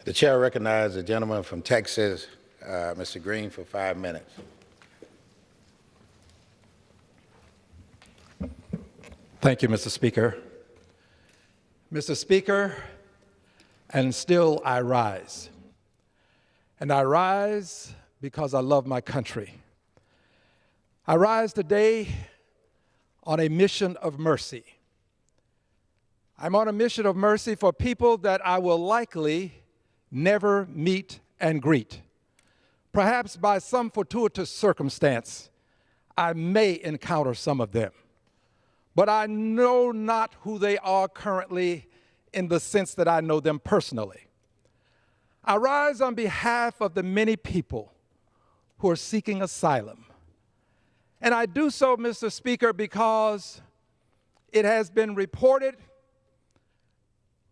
The chair recognizes the gentleman from Texas, Mr. Green, for 5 minutes. Thank you, Mr. Speaker. Mr. Speaker, and still I rise. And I rise because I love my country. I rise today on a mission of mercy. I'm on a mission of mercy for people that I will likely never meet and greet. Perhaps by some fortuitous circumstance, I may encounter some of them. But I know not who they are currently in the sense that I know them personally. I rise on behalf of the many people who are seeking asylum. And I do so, Mr. Speaker, because it has been reported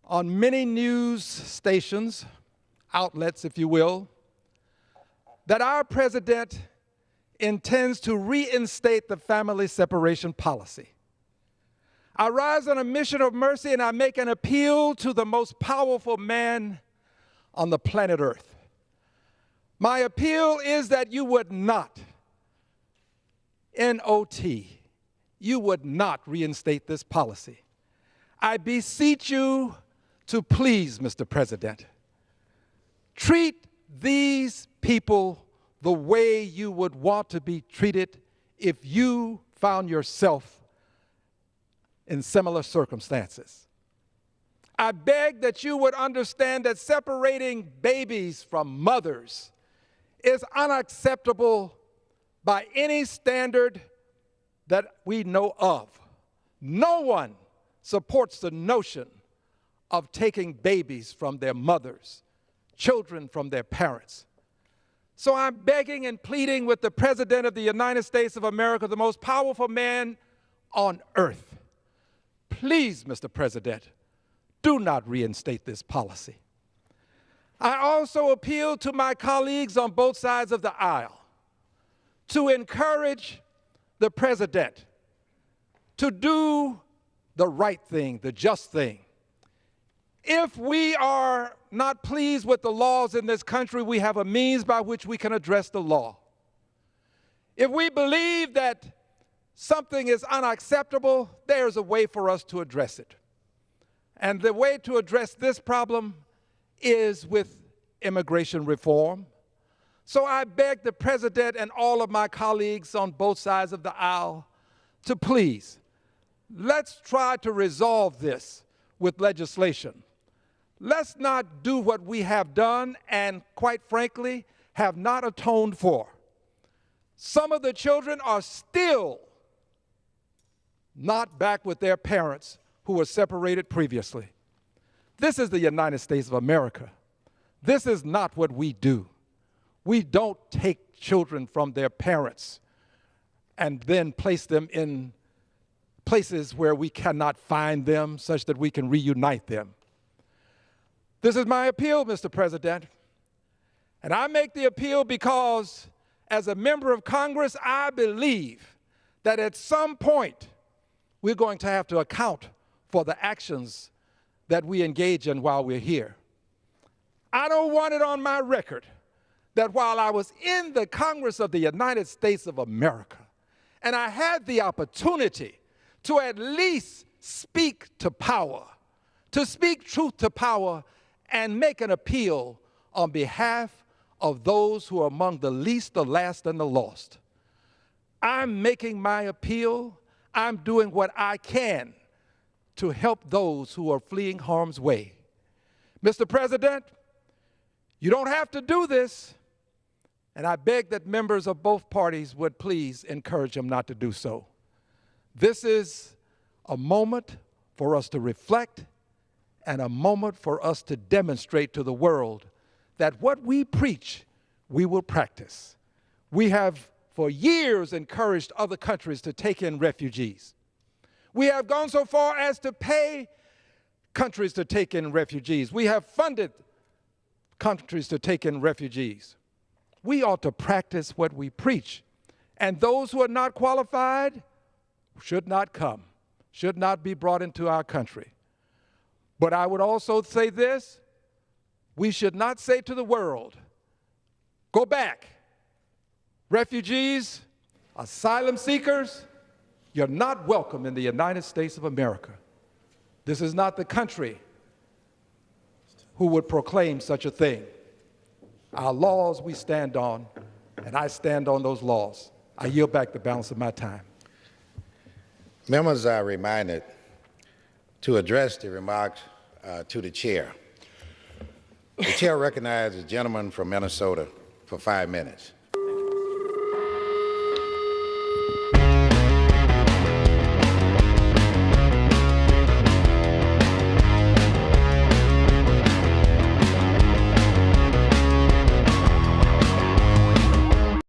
on many news stations, outlets, if you will, that our president intends to reinstate the family separation policy. I rise on a mission of mercy and I make an appeal to the most powerful man on the planet Earth. My appeal is that you would not, N-O-T, you would not reinstate this policy. I beseech you to please, Mr. President, treat these people the way you would want to be treated if you found yourself in similar circumstances. I beg that you would understand that separating babies from mothers is unacceptable by any standard that we know of. No one supports the notion of taking babies from their mothers, children from their parents. So I'm begging and pleading with the President of the United States of America, the most powerful man on earth. Please, Mr. President, do not reinstate this policy. I also appeal to my colleagues on both sides of the aisle to encourage the President to do the right thing, the just thing. If we are not pleased with the laws in this country, we have a means by which we can address the law. If we believe that something is unacceptable, there's a way for us to address it. And the way to address this problem is with immigration reform. So I beg the President and all of my colleagues on both sides of the aisle to please, let's try to resolve this with legislation. Let's not do what we have done and, quite frankly, have not atoned for. Some of the children are still not back with their parents who were separated previously. This is the United States of America. This is not what we do. We don't take children from their parents and then place them in places where we cannot find them such that we can reunite them. This is my appeal, Mr. President. And I make the appeal because, as a member of Congress, I believe that at some point we're going to have to account for the actions that we engage in while we're here. I don't want it on my record that while I was in the Congress of the United States of America and I had the opportunity to at least speak to power, to speak truth to power and make an appeal on behalf of those who are among the least, the last, and the lost. I'm making my appeal. I'm doing what I can to help those who are fleeing harm's way. Mr. President, you don't have to do this, and I beg that members of both parties would please encourage them not to do so. This is a moment for us to reflect and a moment for us to demonstrate to the world that what we preach, we will practice. We have for years encouraged other countries to take in refugees. We have gone so far as to pay countries to take in refugees. We have funded countries to take in refugees. We ought to practice what we preach. And those who are not qualified should not come, should not be brought into our country. But I would also say this, We should not say to the world, go back. Refugees, asylum seekers, you're not welcome in the United States of America. This is not the country who would proclaim such a thing. Our laws we stand on, and I stand on those laws. I yield back the balance of my time. Members are reminded to address the remarks to the chair. The chair recognizes the gentleman from Minnesota for 5 minutes.